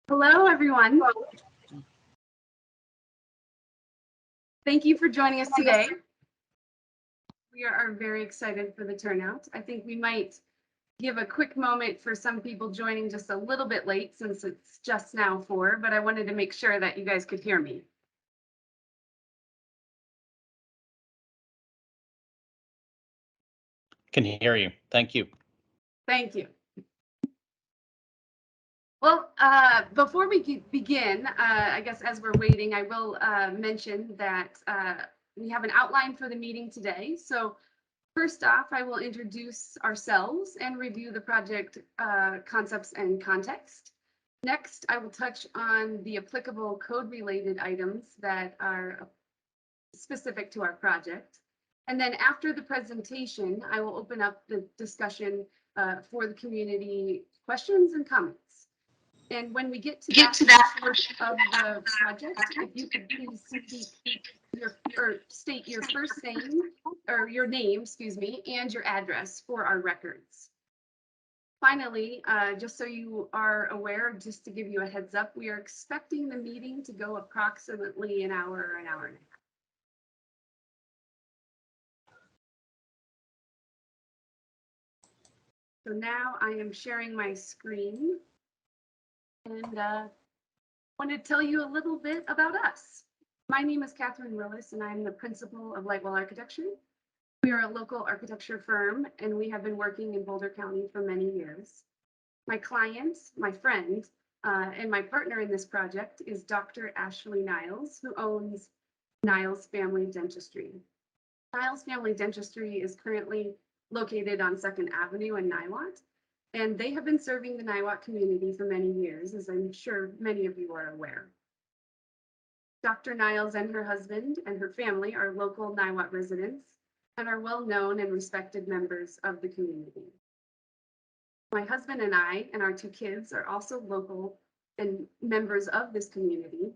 Hello, everyone. Thank you for joining us today. We are very excited for the turnout. I think we might give a quick moment for some people joining just a little bit late since it's just now 4, but I wanted to make sure that you guys could hear me. Can hear you. Thank you. Thank you. Well, before we begin, I guess as we're waiting, I will mention that we have an outline for the meeting today. So first off, I will introduce ourselves and review the project concepts and context. Next, I will touch on the applicable code-related items that are specific to our project. And then after the presentation, I will open up the discussion for the community questions and comments. And when we get to that portion of the project, if you could please state your first name or your name, excuse me, and your address for our records. Finally, just so you are aware, just to give you a heads up, we are expecting the meeting to go approximately an hour or an hour and a half. So now I am sharing my screen and want to tell you a little bit about us. My name is Catherine Willis and I'm the principal of Lightwell Architecture. We are a local architecture firm and we have been working in Boulder County for many years. My client, my friend, and my partner in this project is Dr. Ashley Niles, who owns Niles Family Dentistry. Niles Family Dentistry is currently located on 2nd Avenue in Niwot, and they have been serving the Niwot community for many years, as I'm sure many of you are aware. Dr. Niles and her husband and her family are local Niwot residents and are well-known and respected members of the community. My husband and I and our 2 kids are also local and members of this community.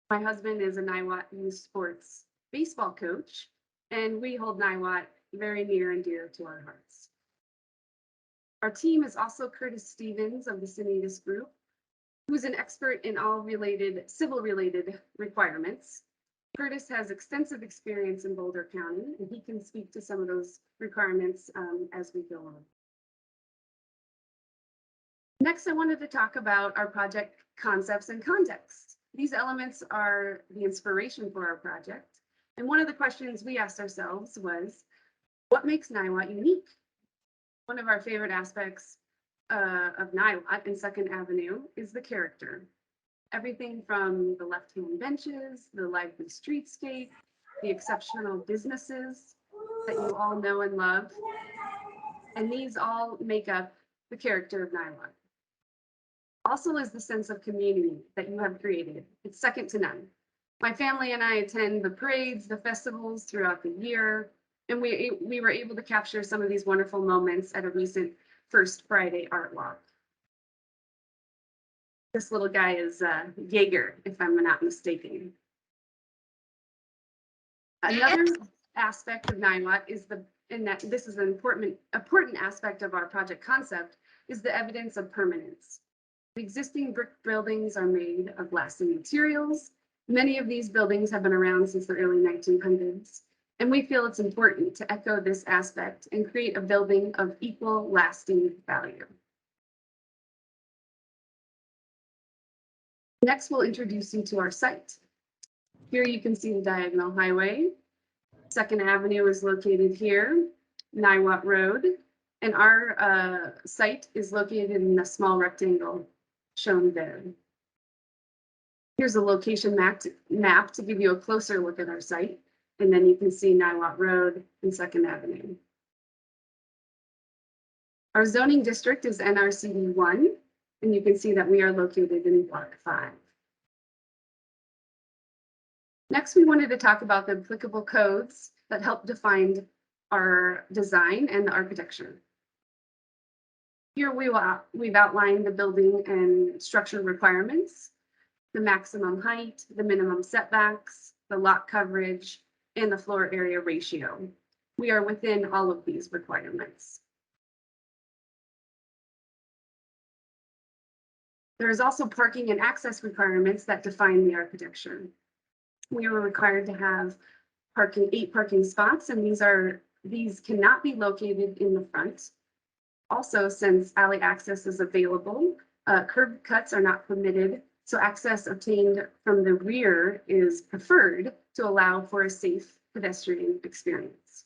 My husband is a Niwot youth sports baseball coach, and we hold Niwot very near and dear to our hearts. Our team is also Curtis Stevens of the Sinitas Group, who's an expert in all civil-related requirements. Curtis has extensive experience in Boulder County, and he can speak to some of those requirements as we go on. Next, I wanted to talk about our project concepts and context. These elements are the inspiration for our project. And one of the questions we asked ourselves was, what makes Niwot unique? One of our favorite aspects of Niwot and 2nd Avenue is the character. Everything from the left-hand benches, the lively streetscape, the exceptional businesses that you all know and love. And these all make up the character of Niwot. Also is the sense of community that you have created. It's second to none. My family and I attend the parades, the festivals throughout the year, and we were able to capture some of these wonderful moments at a recent First Friday art walk. This little guy is Jaeger, if I'm not mistaken. Another aspect of Niwot is this is an important aspect of our project concept, is the evidence of permanence. The existing brick buildings are made of lasting materials. Many of these buildings have been around since the early 1900s, and we feel it's important to echo this aspect and create a building of equal lasting value. Next, we'll introduce you to our site. Here you can see the diagonal highway. 2nd Avenue is located here, Niwot Road, and our site is located in a small rectangle shown there. Here's a location map to give you a closer look at our site, and then you can see Niwot Road and 2nd Avenue. Our zoning district is NRCD 1, and you can see that we are located in Block 5. Next, we wanted to talk about the applicable codes that help define our design and the architecture. Here we've outlined the building and structure requirements, the maximum height, the minimum setbacks, the lot coverage, and the floor area ratio. We are within all of these requirements. There is also parking and access requirements that define the architecture. We were required to have 8 parking spots, and these cannot be located in the front. Also, since alley access is available, curb cuts are not permitted, so access obtained from the rear is preferred to allow for a safe pedestrian experience.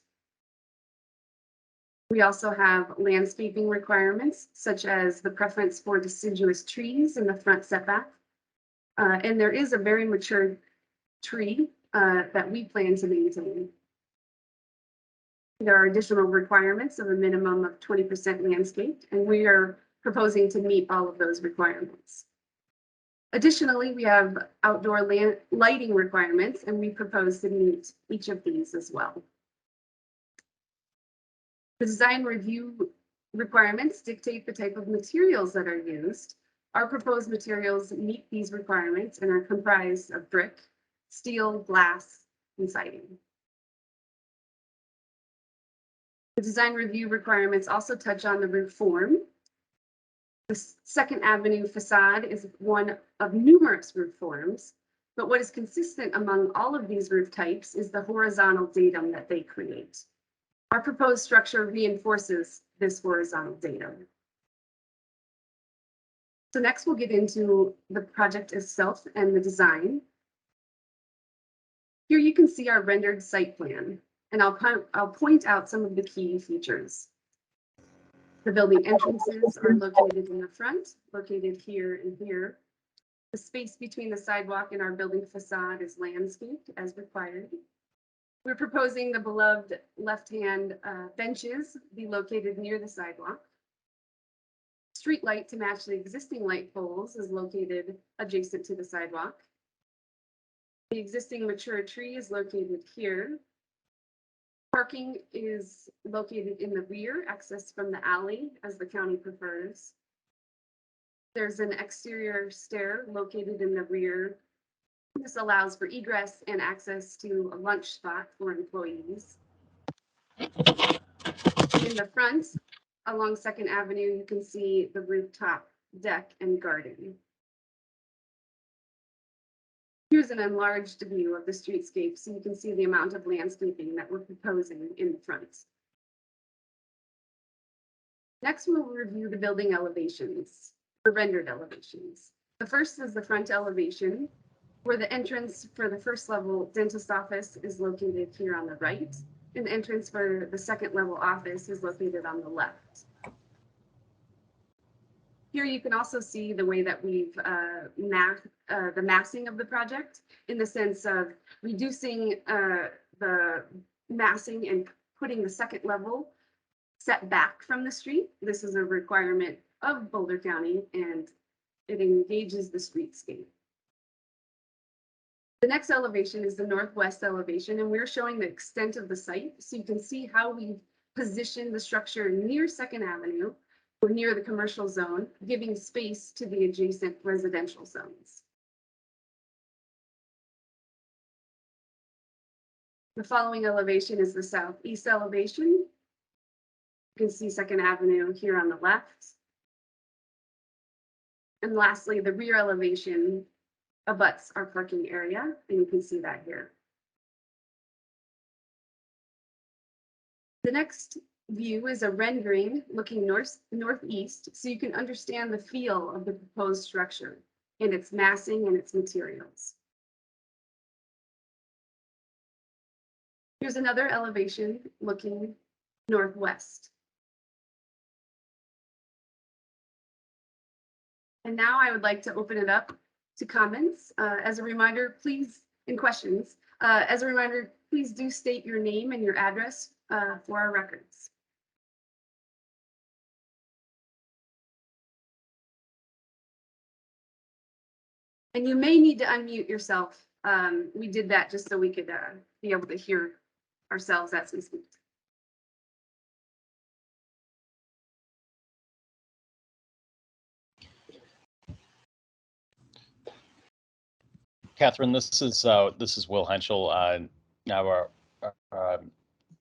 We also have landscaping requirements, such as the preference for deciduous trees in the front setback. And there is a very mature tree that we plan to maintain. There are additional requirements of a minimum of 20% landscaped, and we are proposing to meet all of those requirements. Additionally, we have outdoor lighting requirements, and we propose to meet each of these as well. The design review requirements dictate the type of materials that are used. Our proposed materials meet these requirements and are comprised of brick, steel, glass, and siding. The design review requirements also touch on the roof form. The Second Avenue facade is one of numerous roof forms, but what is consistent among all of these roof types is the horizontal datum that they create. Our proposed structure reinforces this horizontal datum. So next we'll get into the project itself and the design. Here you can see our rendered site plan, and I'll point out some of the key features. The building entrances are located in the front, located here and here. The space between the sidewalk and our building facade is landscaped as required. We're proposing the beloved left-hand benches be located near the sidewalk. Street light to match the existing light poles is located adjacent to the sidewalk. The existing mature tree is located here. Parking is located in the rear, access from the alley as the county prefers. There's an exterior stair located in the rear. This allows for egress and access to a lunch spot for employees. In the front, along Second Avenue, you can see the rooftop deck and garden. Here's an enlarged view of the streetscape, so you can see the amount of landscaping that we're proposing in the front. Next, we'll review the building elevations, the rendered elevations. The first is the front elevation, where the entrance for the first level dentist office is located here on the right, and the entrance for the second level office is located on the left. Here you can also see the way that we've the massing of the project, in the sense of reducing the massing and putting the second level set back from the street. This is a requirement of Boulder County, and it engages the streetscape. The next elevation is the northwest elevation, and we're showing the extent of the site, so you can see how we've positioned the structure near Second Avenue or near the commercial zone, giving space to the adjacent residential zones. The following elevation is the southeast elevation. You can see Second Avenue here on the left. And lastly, the rear elevation abuts our parking area, and you can see that here. The next view is a rendering looking northeast, so you can understand the feel of the proposed structure and its massing and its materials. Here's another elevation looking northwest. And now I would like to open it up to comments. As a reminder, please, and questions. As a reminder, please do state your name and your address for our records. And you may need to unmute yourself. We did that just so we could be able to hear ourselves as we speak. Catherine, this is Will Henschel, now our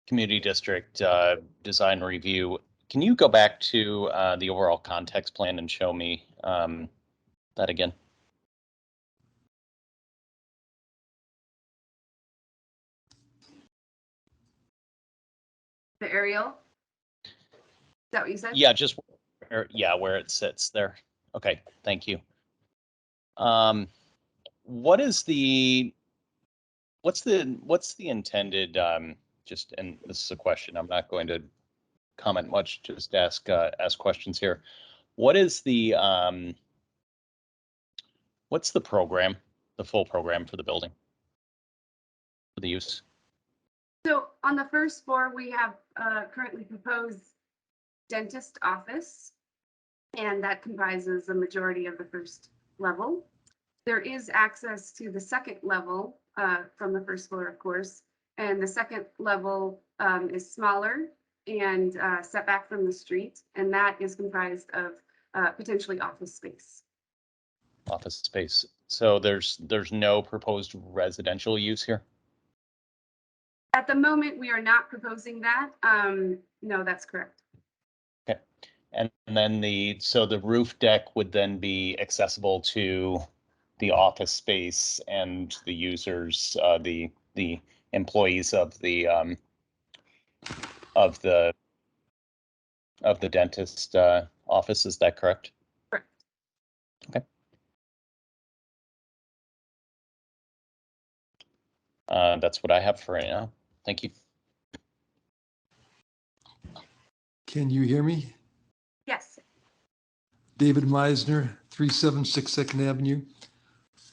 community district design review. Can you go back to the overall context plan and show me that again. The aerial? Is that what you said? Yeah, just where it sits there. Okay, thank you. What is what's the intended just, and this is a question, I'm not going to comment much, just ask questions here. What is what's the program, the full program for the building, for the use? So on the first floor, we have currently proposed dentist office, and that comprises a majority of the first level. There is access to the second level from the first floor, of course, and the second level is smaller and set back from the street, and that is comprised of potentially office space. Office space. So there's no proposed residential use here? At the moment, we are not proposing that. No, that's correct. Okay. And then so the roof deck would then be accessible to the office space and the users, the employees of the dentist office. Is that correct? Correct. Okay. That's what I have for right now. Thank you. Can you hear me? Yes. David Meisner, 376 Second Avenue.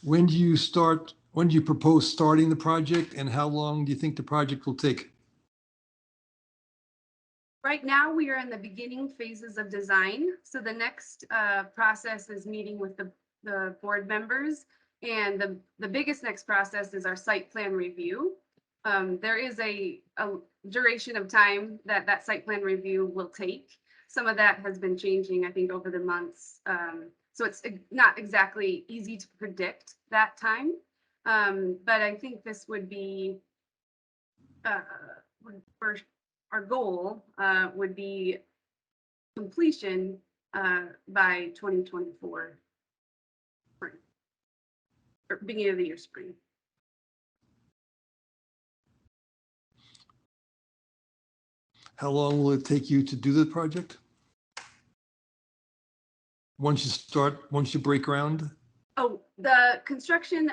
When do you propose starting the project, and how long do you think the project will take? Right now, we are in the beginning phases of design. So the next process is meeting with the board members. And the biggest next process is our site plan review. There is a duration of time that site plan review will take. Some of that has been changing, I think, over the months. So it's not exactly easy to predict that time. But I think this would be for our goal would be completion by 2024, spring, or beginning of the year, spring. How long will it take you to do the project? Once you break ground? Oh, the construction,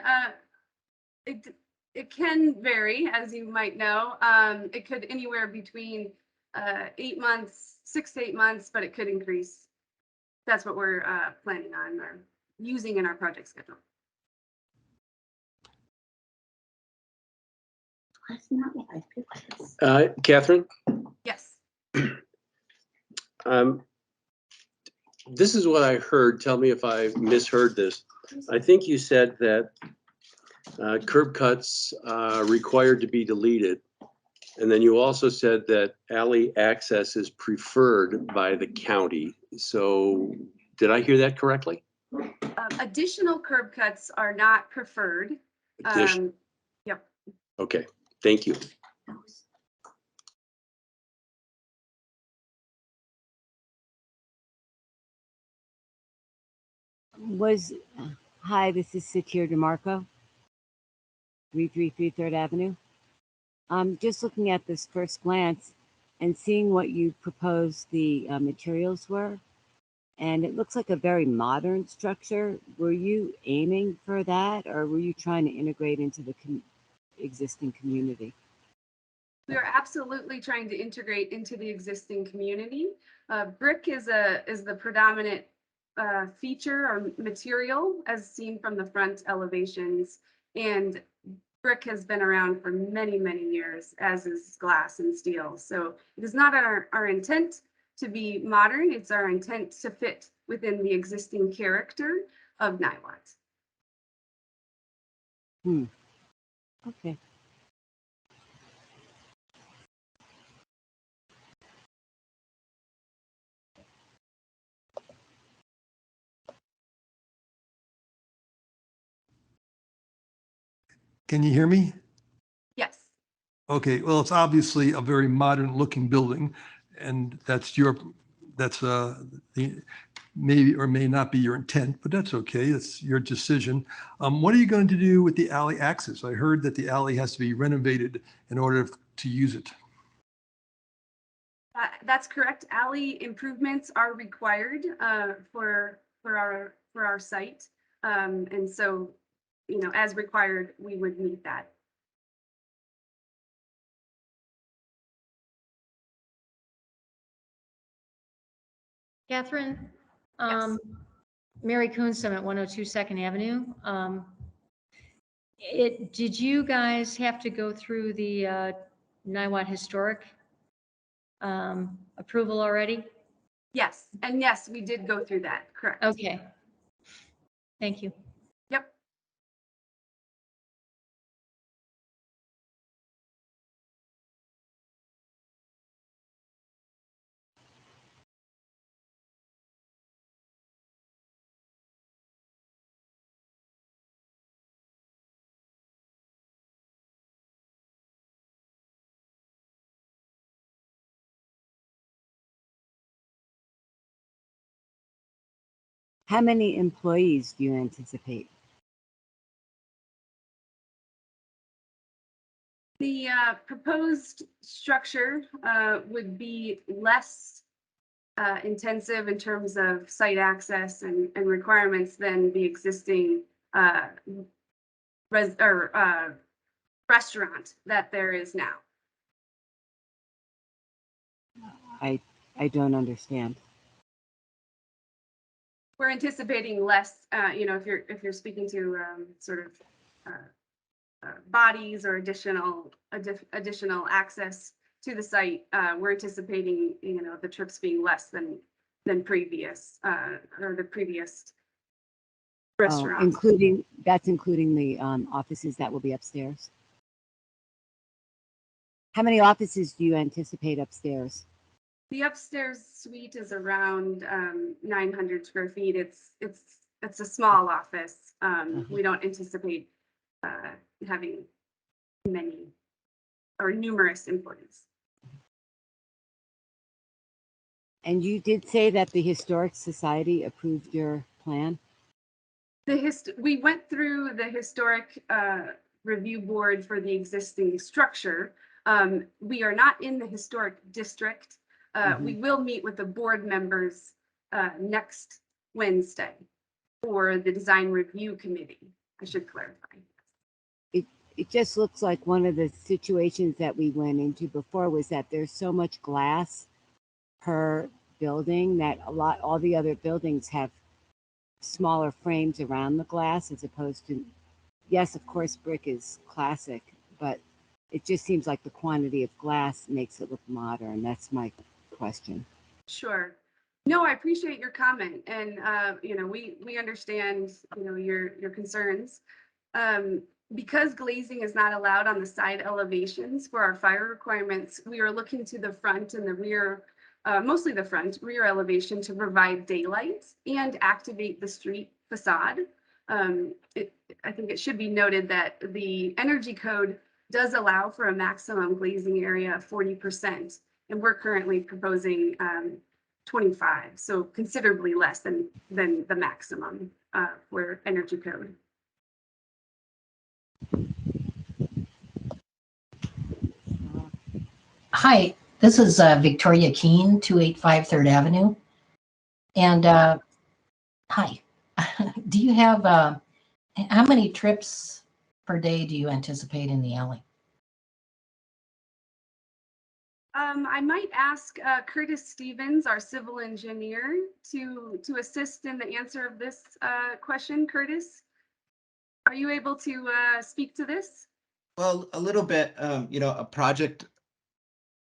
it can vary, as you might know. It could anywhere between 8 months, 6 to 8 months, but it could increase. That's what we're planning on or using in our project schedule. Catherine, Yes. this is what I heard. Tell me if I misheard this. I think you said that curb cuts are required to be deleted. And then you also said that alley access is preferred by the county. So did I hear that correctly? Additional curb cuts are not preferred. Yep. Okay, thank you. Hi, this is Satir DeMarco, 333 3rd Avenue. Just looking at this first glance and seeing what you proposed the materials were, and it looks like a very modern structure. Were you aiming for that, or were you trying to integrate into the existing community? We are absolutely trying to integrate into the existing community. Brick is the predominant feature or material as seen from the front elevations, and brick has been around for many, many years, as is glass and steel. So it is not our intent to be modern. It's our intent to fit within the existing character of Niwot. Okay. Can you hear me? Yes. Okay, well, it's obviously a very modern looking building, and may or may not be your intent, but that's okay. It's your decision. What are you going to do with the alley access? I heard that the alley has to be renovated in order to use it. That's correct. Alley improvements are required for our site. And so, you know, as required, we would meet that. Catherine, Yes. Mary Coonsum at 102 Second Avenue. Did you guys have to go through the Niwot Historic approval already? Yes, and yes, we did go through that, correct. Okay. Thank you. Yep. How many employees do you anticipate? The proposed structure would be less intensive in terms of site access and requirements than the existing restaurant that there is now. I don't understand. We're anticipating less, you know, if you're speaking to sort of bodies or additional access to the site, we're anticipating, you know, the trips being less than previous or the previous restaurant. That's including the offices that will be upstairs. How many offices do you anticipate upstairs? The upstairs suite is around 900 square feet. It's a small office. We don't anticipate having many or numerous employees. And you did say that the Historic Society approved your plan? We went through the historic review board for the existing structure. We are not in the historic district. We will meet with the board members next Wednesday for the design review committee. I should clarify. It just looks like one of the situations that we went into before was that there's so much glass per building that all the other buildings have smaller frames around the glass as opposed to, yes, of course, brick is classic, but it just seems like the quantity of glass makes it look modern. That's my question. Sure. No, I appreciate your comment, and you know, we understand, you know, your concerns. Because glazing is not allowed on the side elevations for our fire requirements, we are looking to the front and the rear, mostly the front rear elevation, to provide daylight and activate the street facade. I think it should be noted that the energy code does allow for a maximum glazing area of 40%, and we're currently proposing 25, so considerably less than the maximum for energy code. Hi, this is Victoria Keene, 285 3rd Avenue. And hi, do you have, how many trips per day do you anticipate in the alley? I might ask Curtis Stevens, our civil engineer, to assist in the answer of this question. Curtis, are you able to speak to this? Well, a little bit. You know, a project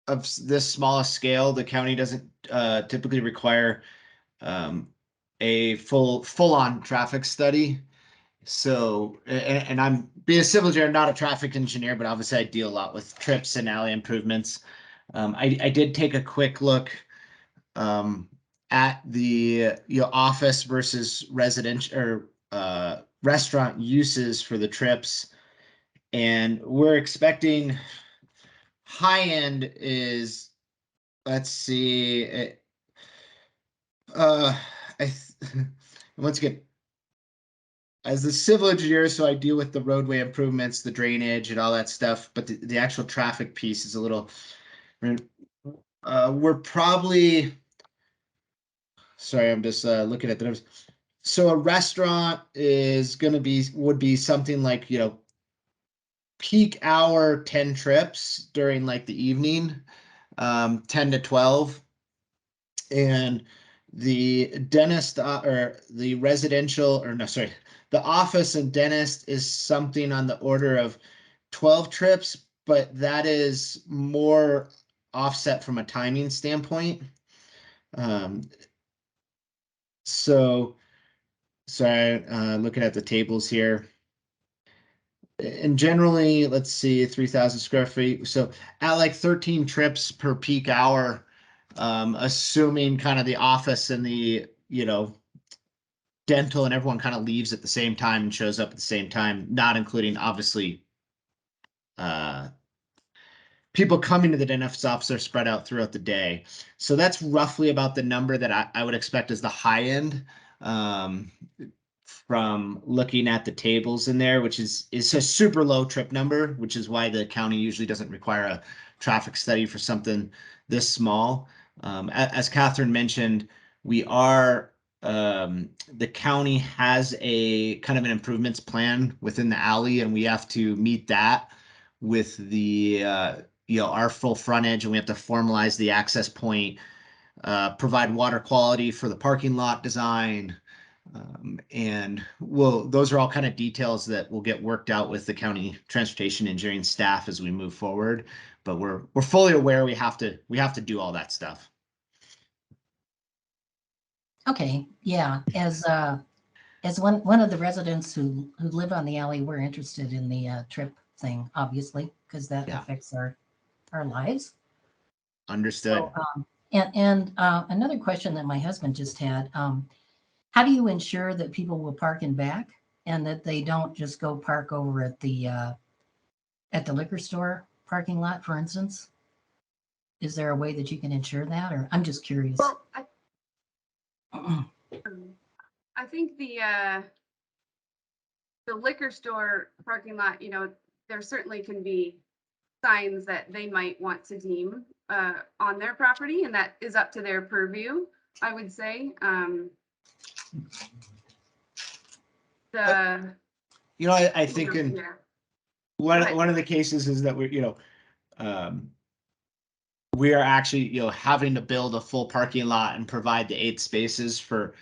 of this small scale, the county doesn't typically require a full-on traffic study. So, and I'm being a civil engineer, not a traffic engineer, but obviously I deal a lot with trips and alley improvements. I did take a quick look at the office versus residential or restaurant uses for the trips, and we're expecting high end is, let's see, once again, as the civil engineer, so I deal with the roadway improvements, the drainage and all that stuff, but the actual traffic piece is a little, we're probably, sorry, I'm just looking at the numbers. So a restaurant is going to would be something like, peak hour 10 trips during like the evening, 10 to 12. And the dentist or the residential, or no, sorry, the office and dentist is something on the order of 12 trips, but that is more offset from a timing standpoint. So, sorry, looking at the tables here. And generally, let's see, 3,000 square feet. So at like 13 trips per peak hour, assuming kind of the office and the, dental and everyone kind of leaves at the same time and shows up at the same time, not including obviously people coming to the dentist's office are spread out throughout the day. So that's roughly about the number that I would expect as the high end. From looking at the tables in there, which is a super low trip number, which is why the county usually doesn't require a traffic study for something this small. As Catherine mentioned, we are, the county has a kind of an improvements plan within the alley, and we have to meet that with the, our full frontage, and we have to formalize the access point, provide water quality for the parking lot design. And those are all kind of details that will get worked out with the county transportation engineering staff as we move forward. But we're fully aware we have to do all that stuff. Okay, yeah, as one of the residents who live on the alley, we're interested in the trip thing, obviously, because that affects our lives. Understood. So, and another question that my husband just had, how do you ensure that people will park in back and that they don't just go park over at the liquor store parking lot, for instance? Is there a way that you can ensure that, or I'm just curious? Well, I think the liquor store parking lot, there certainly can be signs that they might want to deem on their property, and that is up to their purview, I would say. I think in one of the cases is that we are actually, having to build a full parking lot and provide the 8 spaces for,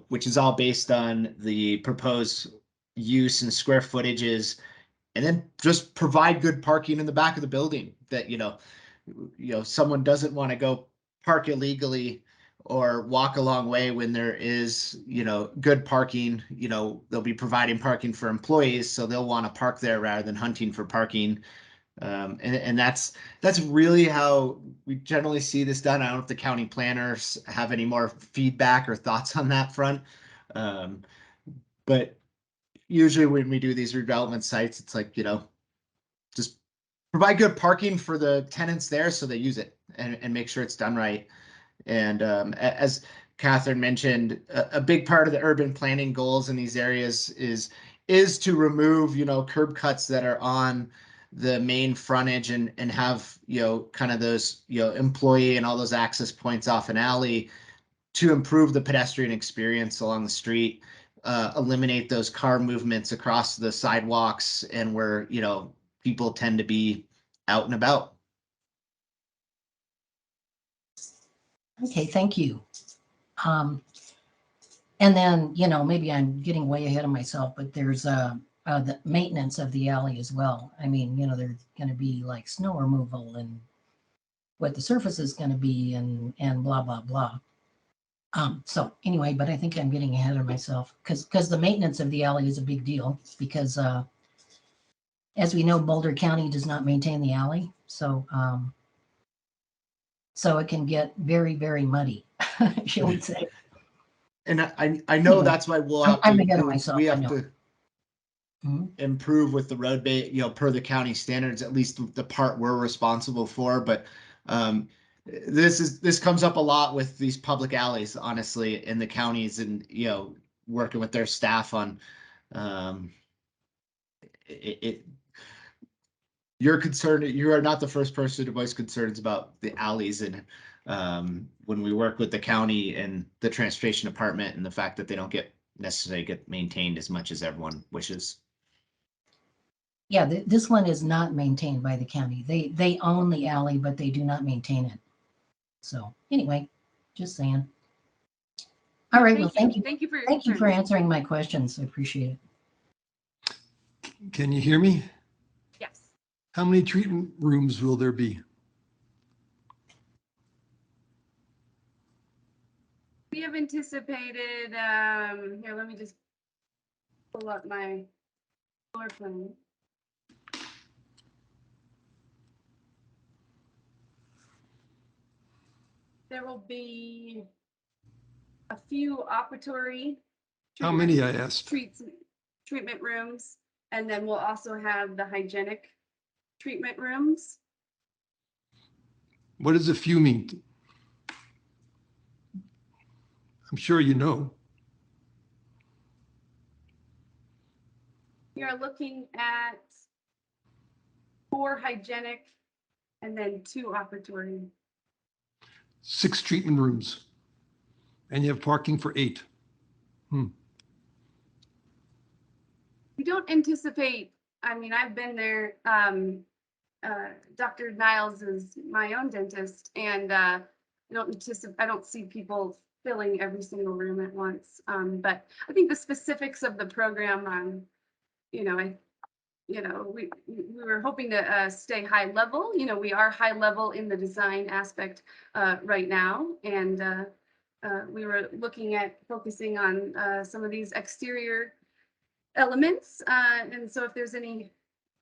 which is all based on the proposed use and square footages, and then just provide good parking in the back of the building that, someone doesn't want to go park illegally or walk a long way when there is, good parking. They'll be providing parking for employees, so they'll want to park there rather than hunting for parking. And that's really how we generally see this done. I don't know if the county planners have any more feedback or thoughts on that front. But usually when we do these redevelopment sites, it's like, just provide good parking for the tenants there so they use it and make sure it's done right. And as Catherine mentioned, a big part of the urban planning goals in these areas is to remove, curb cuts that are on the main frontage and have, kind of those, employee and all those access points off an alley to improve the pedestrian experience along the street, eliminate those car movements across the sidewalks and where, people tend to be out and about. Okay, thank you. And then, maybe I'm getting way ahead of myself, but there's the maintenance of the alley as well. I mean, there's going to be like snow removal and what the surface is going to be and blah, blah, blah. So anyway, but I think I'm getting ahead of myself because the maintenance of the alley is a big deal because as we know, Boulder County does not maintain the alley. So it can get very, very muddy, shall we say. And I know Anyway, that's why we'll have I'm to, ahead of myself, we I have know. to Mhm. improve with the road per the county standards, at least the part we're responsible for. But this comes up a lot with these public alleys, honestly, in the counties, and working with their staff on it. You're concerned. You are not the first person to voice concerns about the alleys, and when we work with the county and the transportation department, and the fact that they don't necessarily get maintained as much as everyone wishes. Yeah, this one is not maintained by the county. They own the alley, but they do not maintain it. So anyway, just saying. All right, well, thank you. Thank you for your Thank you for concern. answering my questions. I appreciate it. Can you hear me? Yes. How many treatment rooms will there be? We have anticipated, here, let me just pull up my floor plan. There will be a few operatory. How many, I asked? Treatment rooms, and then we'll also have the hygienic treatment rooms. What does a few mean? I'm sure you know. We are looking at 4 hygienic and then 2 operatory. 6 treatment rooms. And you have parking for 8. We don't anticipate, I mean, I've been there, Dr. Niles is my own dentist, and I don't see people filling every single room at once. But I think the specifics of the program, we were hoping to stay high level. We are high level in the design aspect right now, and we were looking at focusing on some of these exterior elements. And so if there's any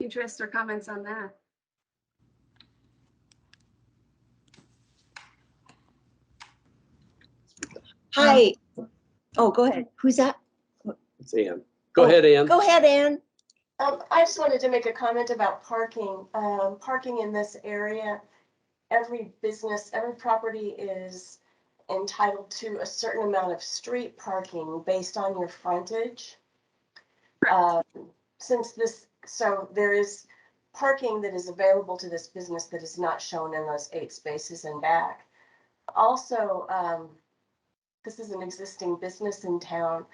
interest or comments on that. Hi. Oh, go ahead. Who's that? It's Ann. Go ahead, Ann. Go ahead, Ann. I just wanted to make a comment about parking. Parking in this area, every business, every property is entitled to a certain amount of street parking based on your frontage. So there is parking that is available to this business that is not shown in those 8 spaces in back. Also, this is an existing business in town,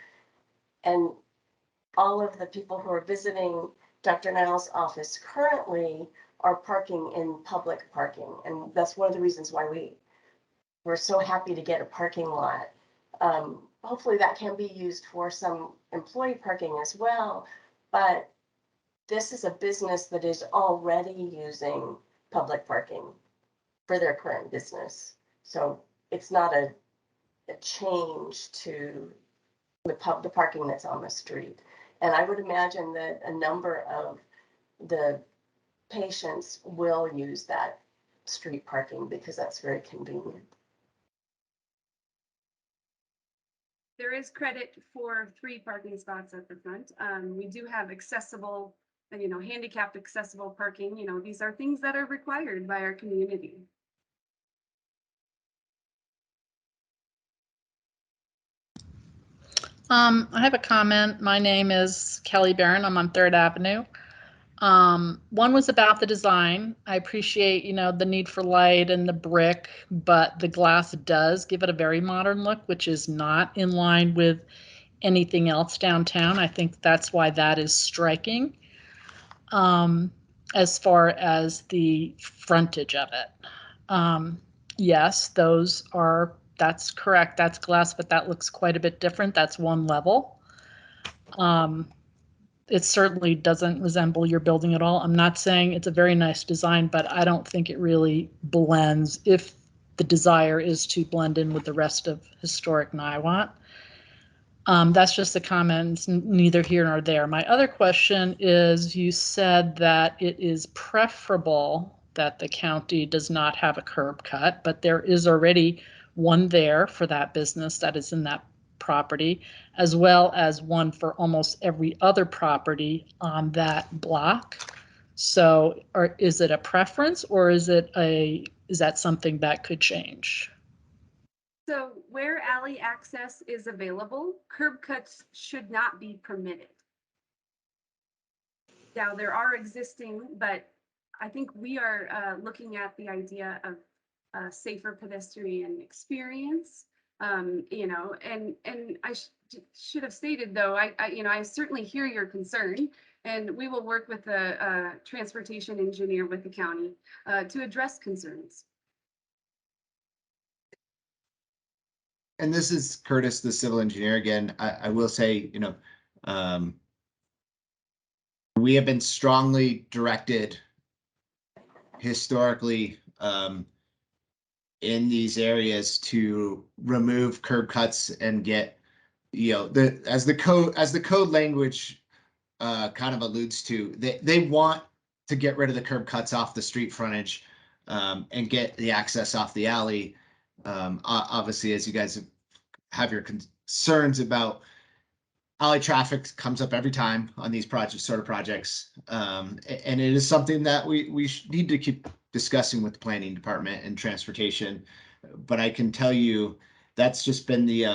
and all of the people who are visiting Dr. Niles' office currently are parking in public parking. And that's one of the reasons why we're so happy to get a parking lot. Hopefully that can be used for some employee parking as well. But this is a business that is already using public parking for their current business. So it's not a change to the parking that's on the street. And I would imagine that a number of the patients will use that street parking because that's very convenient. There is credit for 3 parking spots at the front. We do have accessible, handicapped accessible parking. These are things that are required by our community. I have a comment. My name is Kelly Barron. I'm on 3rd Avenue. One was about the design. I appreciate, the need for light and the brick, but the glass does give it a very modern look, which is not in line with anything else downtown. I think that's why that is striking. As far as the frontage of it. Yes, that's correct. That's glass, but that looks quite a bit different. That's one level. It certainly doesn't resemble your building at all. I'm not saying it's a very nice design, but I don't think it really blends if the desire is to blend in with the rest of historic Niwot. That's just a comment. It's neither here nor there. My other question is, you said that it is preferable that the county does not have a curb cut, but there is already one there for that business that is in that property, as well as one for almost every other property on that block. So, is it a preference, or is it a is that something that could change? So where alley access is available, curb cuts should not be permitted. Now, there are existing, but I think we are looking at the idea of a safer pedestrian experience. You know, and I should have stated though, you know, I certainly hear your concern, and we will work with the transportation engineer with the county to address concerns. And this is Curtis, the civil engineer again. I will say, you know, we have been strongly directed historically in these areas to remove curb cuts and get, you know, as the code language kind of alludes to, they want to get rid of the curb cuts off the street frontage and get the access off the alley. Obviously, as you guys have your concerns about alley traffic comes up every time on these projects. And it is something that we need to keep discussing with the planning department and transportation. But I can tell you that's just been the,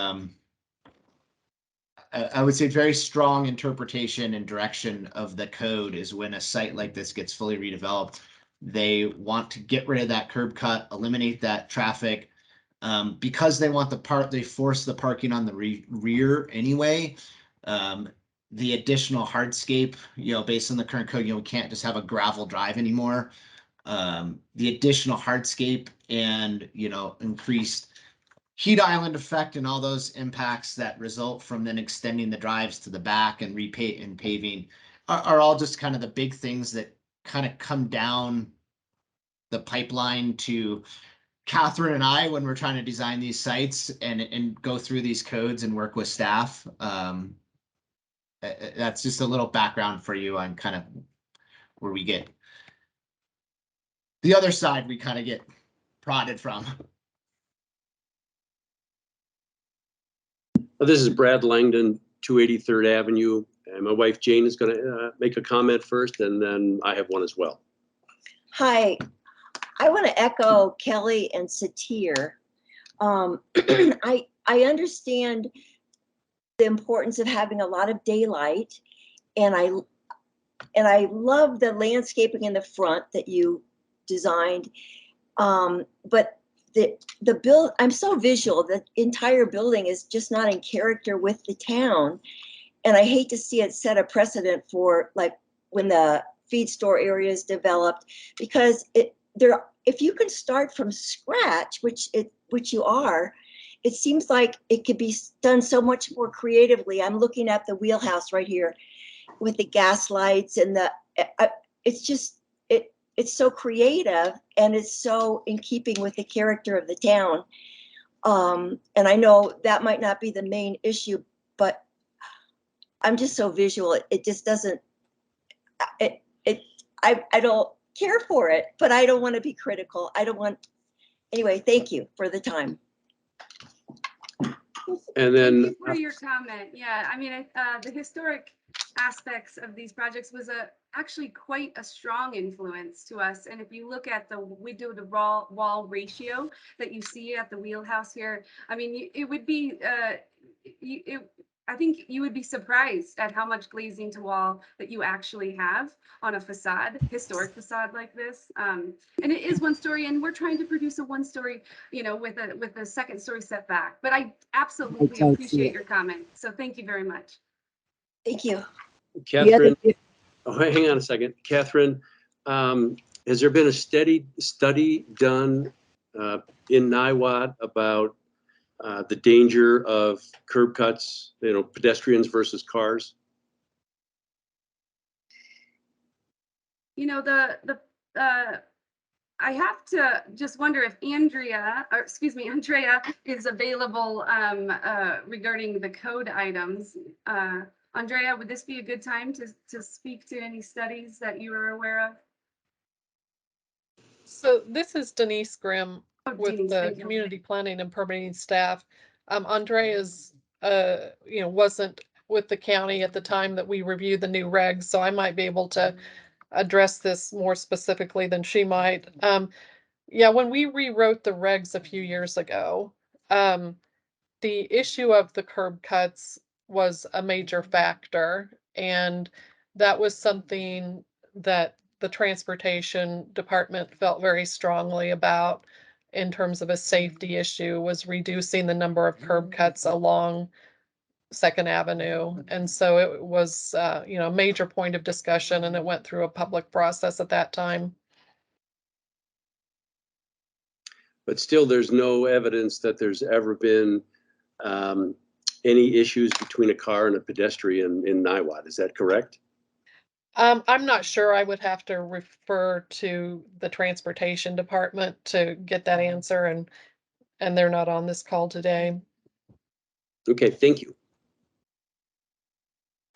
I would say very strong interpretation and direction of the code is when a site like this gets fully redeveloped, they want to get rid of that curb cut, eliminate that traffic, because they want they force the parking on the rear anyway. The additional hardscape, you know, based on the current code, you know, we can't just have a gravel drive anymore. The additional hardscape and, you know, increased heat island effect and all those impacts that result from then extending the drives to the back and paving are all just kind of the big things that kind of come down the pipeline to Catherine and I when we're trying to design these sites and go through these codes and work with staff. That's just a little background for you on kind of where we get the other side we kind of get prodded from. This is Brad Langdon, 283rd Avenue, and my wife Jane is going to make a comment first, and then I have one as well. Hi, I want to echo Kelly and Satir. I understand the importance of having a lot of daylight, and I love the landscaping in the front that you designed. But the build, I'm so visual. The entire building is just not in character with the town, and I hate to see it set a precedent for like when the feed store area is developed, because if you can start from scratch, which you are, it seems like it could be done so much more creatively. I'm looking at the wheelhouse right here with the gas lights and it's just it's so creative, and it's so in keeping with the character of the town. And I know that might not be the main issue, but I'm just so visual. It just doesn't, I don't care for it, but I don't want to be critical. Anyway, thank you for the time. And then Thank you for your comment. Yeah, I mean, the historic aspects of these projects was actually quite a strong influence to us. And if you look at we do the raw wall ratio that you see at the wheelhouse here, I mean, it would be, I think you would be surprised at how much glazing to wall that you actually have on a facade, historic facade like this. And it is one story, and we're trying to produce a one story, you know, with a second story setback. But I absolutely appreciate your comment. So thank you very much. Thank you. Catherine, oh, hang on a second. Catherine, has there been a study done in Niwot about the danger of curb cuts, you know, pedestrians versus cars? You know, I have to just wonder if Andrea is available regarding the code items. Andrea, would this be a good time to speak to any studies that you are aware of? So this is Denise Grimm with Denise, the community planning and permitting staff. Andrea's, wasn't with the county at the time that we reviewed the new regs, so I might be able to address this more specifically than she might. Yeah, when we rewrote the regs a few years ago, the issue of the curb cuts was a major factor. And that was something that the transportation department felt very strongly about in terms of a safety issue, was reducing the number of curb cuts along Second Avenue. And so it was, a major point of discussion, and it went through a public process at that time. But still, there's no evidence that there's ever been any issues between a car and a pedestrian in Niwot. Is that correct? I'm not sure. I would have to refer to the transportation department to get that answer, and they're not on this call today. Okay, thank you.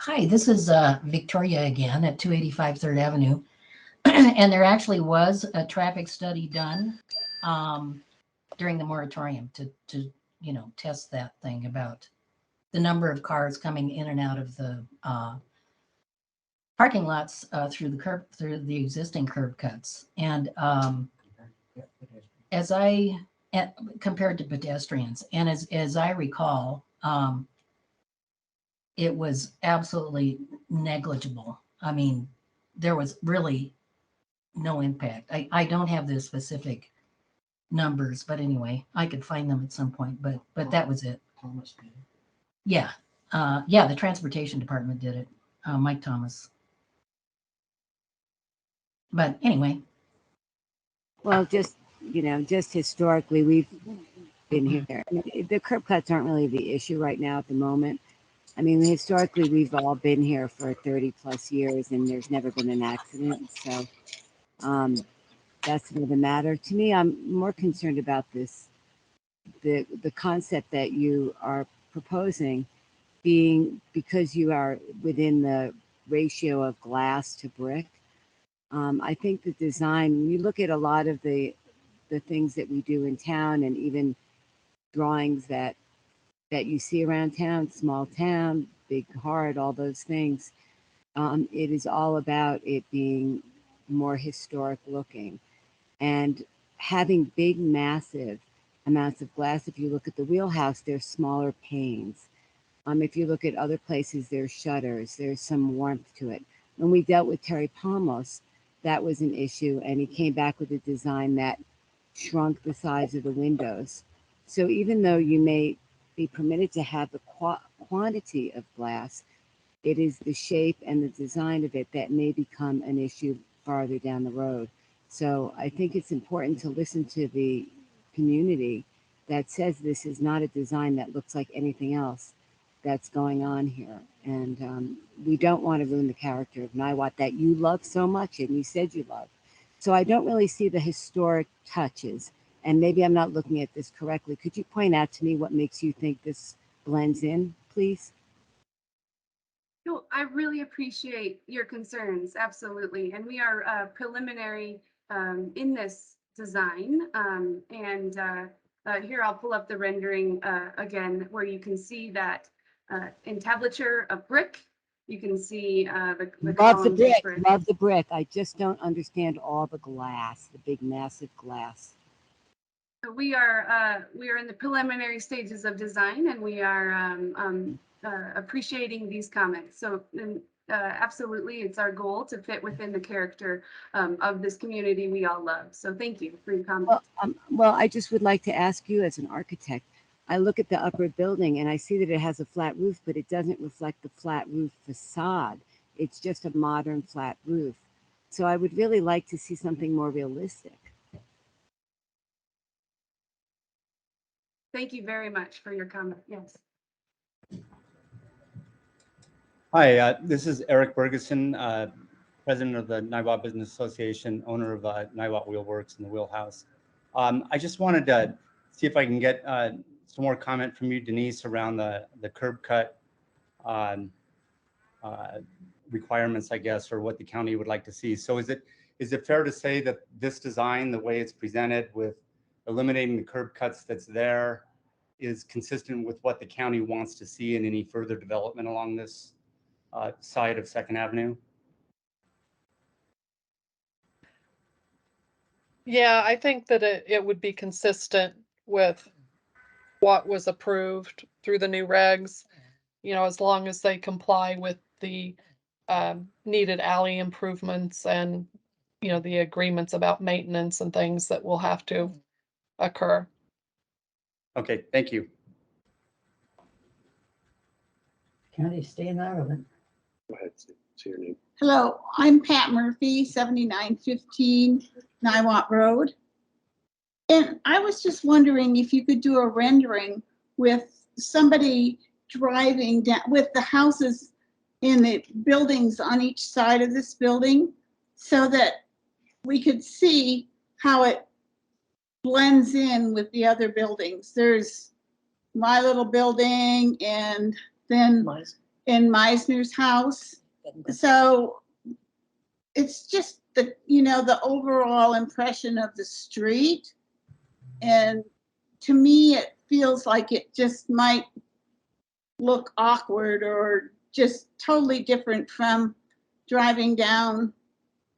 Hi, this is Victoria again at 285 3rd Avenue. And there actually was a traffic study done during the moratorium to test that thing about the number of cars coming in and out of the parking lots through the existing curb cuts. And compared to pedestrians, and as I recall, it was absolutely negligible. I mean, there was really no impact. I don't have the specific numbers, but anyway, I could find them at some point, but that was it. Yeah. The transportation department did it. Mike Thomas. But anyway. Well, just historically, we've been here. I mean, the curb cuts aren't really the issue right now at the moment. I mean, historically, we've all been here for 30 plus years, and there's never been an accident. So that's another matter. To me, I'm more concerned about this, the concept that you are proposing being, because you are within the ratio of glass to brick. I think the design, you look at a lot of the things that we do in town, and even drawings that you see around town, small town, big heart, all those things. It is all about it being more historic looking and having big, massive amounts of glass. If you look at the wheelhouse, there's smaller panes. If you look at other places, there's shutters, there's some warmth to it. When we dealt with Terry Palmos, that was an issue, and he came back with a design that shrunk the size of the windows. So even though you may be permitted to have the quantity of glass, it is the shape and the design of it that may become an issue farther down the road. So I think it's important to listen to the community that says this is not a design that looks like anything else that's going on here. And we don't want to ruin the character of Niwot that you love so much and you said you love. So I don't really see the historic touches. And maybe I'm not looking at this correctly. Could you point out to me what makes you think this blends in, please? No, I really appreciate your concerns, absolutely. And we are preliminary in this design. Here I'll pull up the rendering again, where you can see that entablature of brick. You can see the Love the columns of brick. Love the brick. I just don't understand all the glass, the big, massive glass. So we are in the preliminary stages of design, and we are appreciating these comments. So absolutely, it's our goal to fit within the character of this community we all love. So thank you for your comments. Well, I just would like to ask you as an architect, I look at the upper building and I see that it has a flat roof, but it doesn't reflect the flat roof facade. It's just a modern flat roof. So I would really like to see something more realistic. Thank you very much for your comment. Yes. Hi, this is Eric Bergeson, president of the Niwot Business Association, owner of Niwot Wheelworks and the Wheelhouse. I just wanted to see if I can get some more comment from you, Denise, around the curb cut requirements, I guess, or what the county would like to see. So is it fair to say that this design, the way it's presented with eliminating the curb cuts that's there, is consistent with what the county wants to see in any further development along this side of Second Avenue? Yeah, I think that it would be consistent with what was approved through the new regs, as long as they comply with the needed alley improvements and, the agreements about maintenance and things that will have to occur. Okay, thank you. County staying out of it. Go ahead, say your name. Hello, I'm Pat Murphy, 7915 Niwot Road. And I was just wondering if you could do a rendering with somebody driving down with the houses in the buildings on each side of this building so that we could see how it blends in with the other buildings. There's my little building and then in Meisner's house. So it's just the overall impression of the street. And to me, it feels like it just might look awkward or just totally different from driving down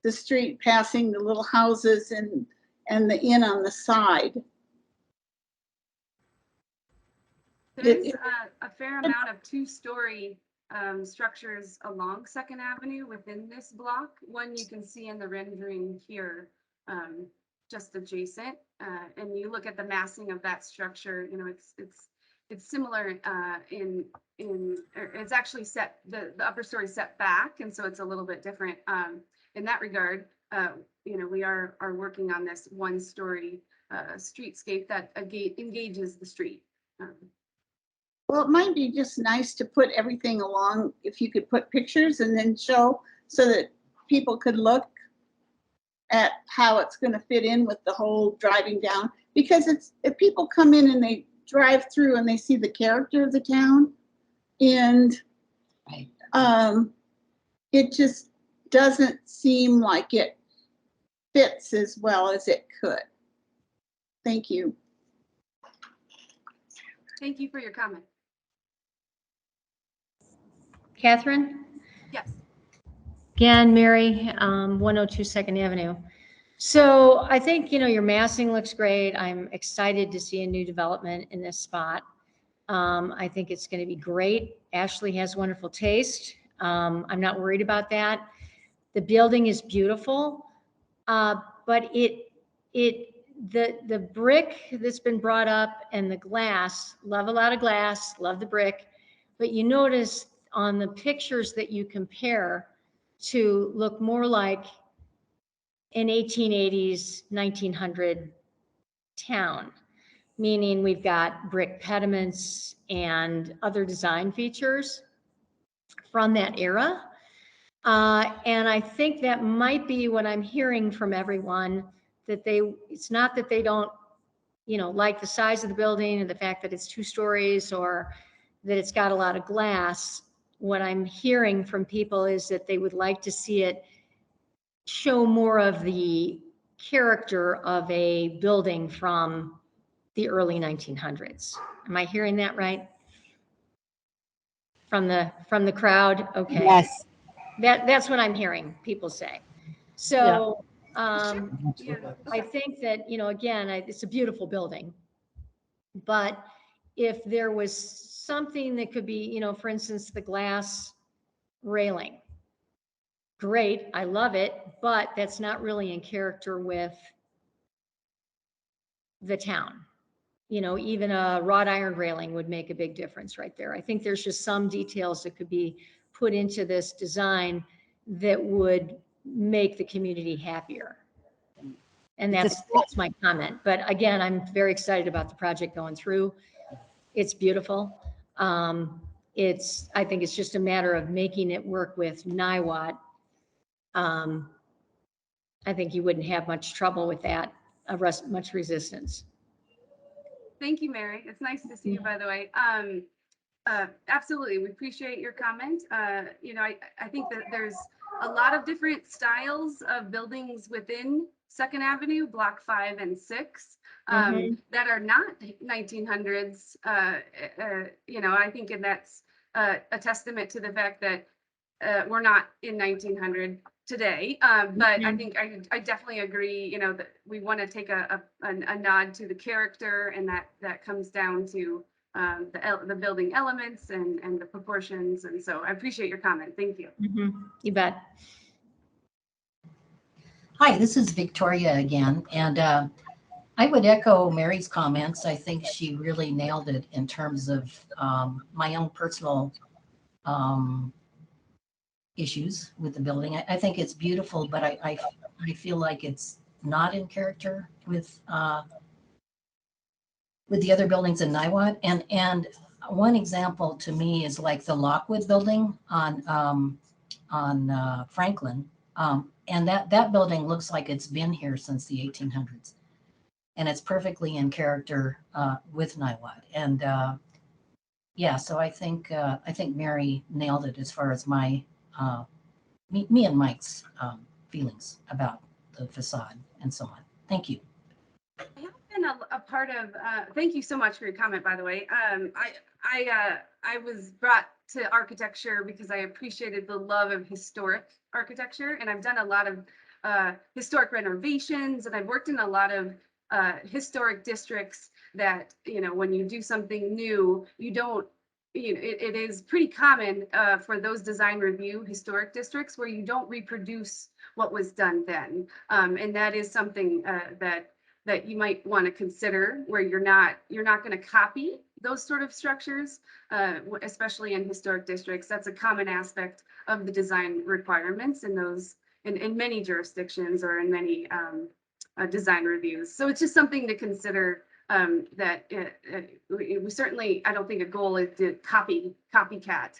the street, passing the little houses and the inn on the side. There's a fair amount of two-story structures along Second Avenue within this block. One you can see in the rendering here, just adjacent. And you look at the massing of that structure, it's similar it's actually set, the upper story set back, and so it's a little bit different in that regard. We are working on this one-story streetscape that engages the street. Well, it might be just nice to put everything along, if you could put pictures and then show so that people could look at how it's going to fit in with the whole driving down. Because if people come in and they drive through and they see the character of the town, and it just doesn't seem like it fits as well as it could. Thank you. Thank you for your comment. Catherine? Yes. Again, Mary, 102 Second Avenue. So I think, your massing looks great. I'm excited to see a new development in this spot. I think it's going to be great. Ashley has wonderful taste. I'm not worried about that. The building is beautiful, but the brick that's been brought up and the glass, love a lot of glass, love the brick, but you notice on the pictures that you compare to look more like an 1880s, 1900 town, meaning we've got brick pediments and other design features from that era. And I think that might be what I'm hearing from everyone, that it's not that they don't, like the size of the building and the fact that it's 2 stories or that it's got a lot of glass. What I'm hearing from people is that they would like to see it show more of the character of a building from the early 1900s. Am I hearing that right? From the crowd? Okay. Yes. That's what I'm hearing people say. So I think that, again, it's a beautiful building, but if there was something that could be, for instance, the glass railing, great, I love it, but that's not really in character with the town. Even a wrought iron railing would make a big difference right there. I think there's just some details that could be put into this design that would make the community happier. And that's my comment. But again, I'm very excited about the project going through. It's beautiful. I think it's just a matter of making it work with Niwot. I think you wouldn't have much trouble with that, much resistance. Thank you, Mary. It's nice to see you, by the way. Absolutely, we appreciate your comment. I think that there's a lot of different styles of buildings within Second Avenue, Block 5 and 6, that are not 1900s. I think that's a testament to the fact that we're not in 1900. today. But I think I definitely agree, you know, that we want to take a nod to the character, and that comes down to the building elements and the proportions. And so I appreciate your comment. Thank you. You bet. Hi, this is Victoria again, and I would echo Mary's comments. I think she really nailed it in terms of my own personal issues with the building. I think it's beautiful, but I feel like it's not in character with the other buildings in Niwot. And one example to me is like the Lockwood building on Franklin. And that building looks like it's been here since the 1800s. And it's perfectly in character with Niwot. And yeah, so I think Mary nailed it as far as my me and Mike's feelings about the facade and so on. Thank you. I have been a part of. Thank you so much for your comment, by the way. I was brought to architecture because I appreciated the love of historic architecture, and I've done a lot of historic renovations, and I've worked in a lot of historic districts that, you know, when you do something new, you don't, you know, it is pretty common for those design review historic districts where you don't reproduce what was done then. And that is something that you might want to consider, where you're not going to copy those sort of structures, especially in historic districts. That's a common aspect of the design requirements in those in many jurisdictions or in many design reviews. So it's just something to consider. That we certainly, I don't think a goal is to copycat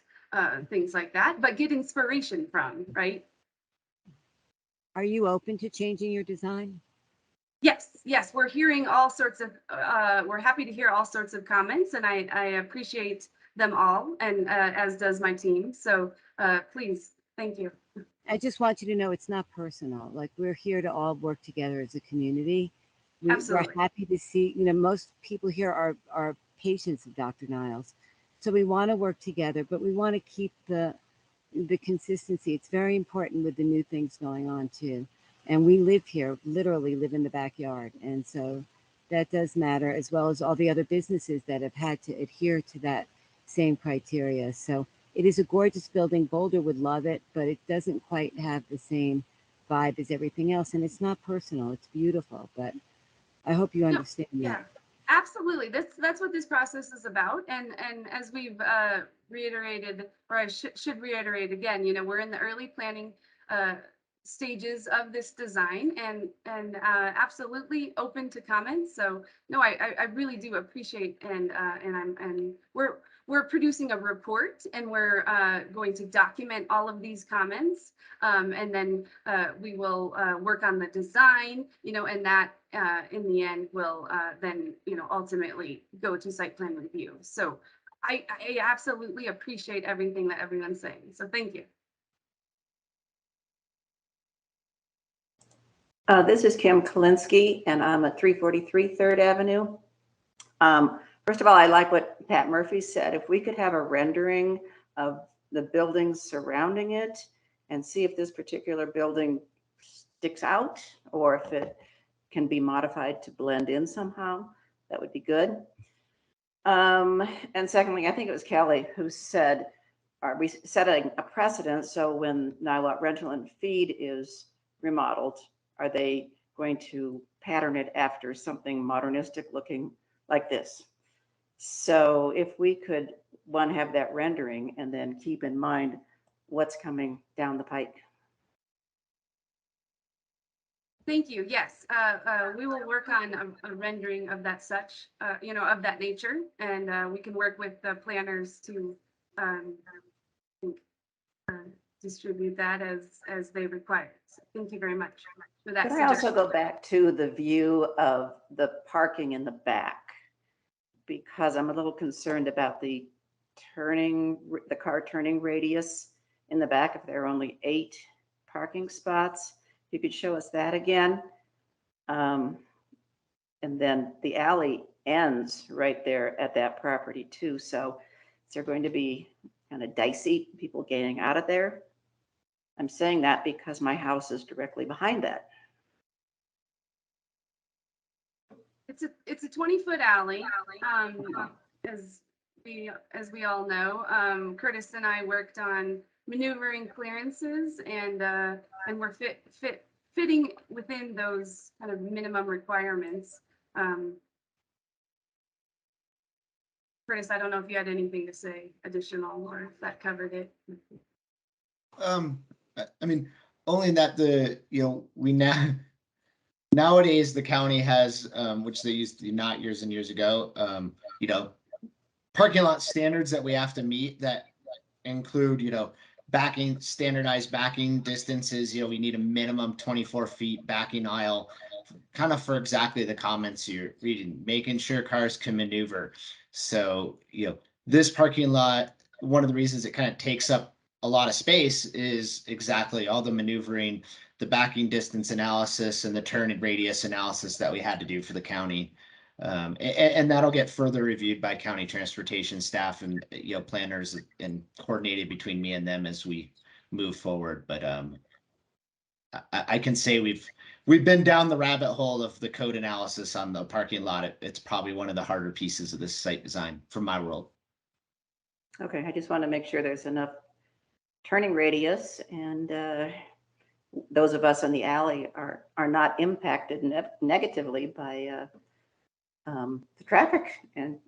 things like that, but get inspiration from, right? Are you open to changing your design? Yes, we're hearing all sorts of, we're happy to hear all sorts of comments, and I appreciate them all, and as does my team. So please, thank you. I just want you to know it's not personal. Like, we're here to all work together as a community. We're happy to see, you know, most people here are patients of Dr. Niles. So we want to work together, but we want to keep the consistency. It's very important with the new things going on too. And we live here, literally live in the backyard. And so that does matter, as well as all the other businesses that have had to adhere to that same criteria. So it is a gorgeous building. Boulder would love it, but it doesn't quite have the same vibe as everything else. And it's not personal. It's beautiful, but I hope you understand that. Yeah, absolutely. That's what this process is about. And as we've reiterated, or I should reiterate again, you know, we're in the early planning stages of this design, and absolutely open to comments. So no, I really do appreciate, and we're producing a report, and we're going to document all of these comments, and then we will work on the design, you know, and that in the end will then, you know, ultimately go to site plan review. So I absolutely appreciate everything that everyone's saying. So thank you. This is Kim Kalinsky, and I'm at 343 3rd Avenue. First of all, I like what Pat Murphy said. If we could have a rendering of the buildings surrounding it and see if this particular building sticks out or if it can be modified to blend in somehow, that would be good. And secondly, I think it was Kelly who said, are we setting a precedent so when Niwot Rental and Feed is remodeled, are they going to pattern it after something modernistic looking like this? So if we could, one, have that rendering and then keep in mind what's coming down the pike. Thank you. Yes, we will work on a rendering of that such, you know, of that nature, and we can work with the planners to distribute that as they require. So thank you very much for that. Could I also go back to the view of the parking in the back? Because I'm a little concerned about the car turning radius in the back if there are only 8 parking spots. If you could show us that again. And then the alley ends right there at that property too. So is there going to be kind of dicey people getting out of there? I'm saying that because my house is directly behind that. It's a 20-foot alley. As we all know, Curtis and I worked on maneuvering clearances, and we're fitting within those kind of minimum requirements. Curtis, I don't know if you had anything to say additional or if that covered it. I mean, only that we nowadays the county has, which they used to not years and years ago, parking lot standards that we have to meet that include, standardized backing distances. We need a minimum 24 feet backing aisle, kind of for exactly the comments you're reading, making sure cars can maneuver. So, this parking lot, one of the reasons it kind of takes up a lot of space is exactly all the maneuvering, the backing distance analysis, and the turn and radius analysis that we had to do for the county. And that'll get further reviewed by county transportation staff and planners, and coordinated between me and them as we move forward. But I can say we've been down the rabbit hole of the code analysis on the parking lot. It's probably one of the harder pieces of this site design from my world. Okay, I just want to make sure there's enough turning radius, and those of us in the alley are not impacted negatively by the traffic. And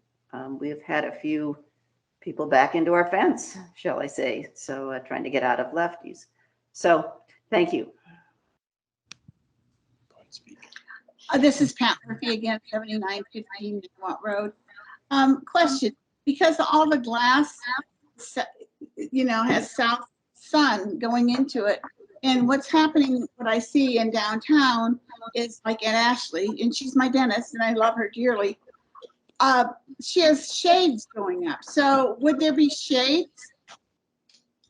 we've had a few people back into our fence, shall I say, so trying to get out of lefties. So thank you. This is Pat Murphy again, 7915 Niwot Road. Question, because all the glass, has south sun going into it, and what's happening, what I see in downtown is like at Ashley, and she's my dentist and I love her dearly. She has shades going up. So would there be shades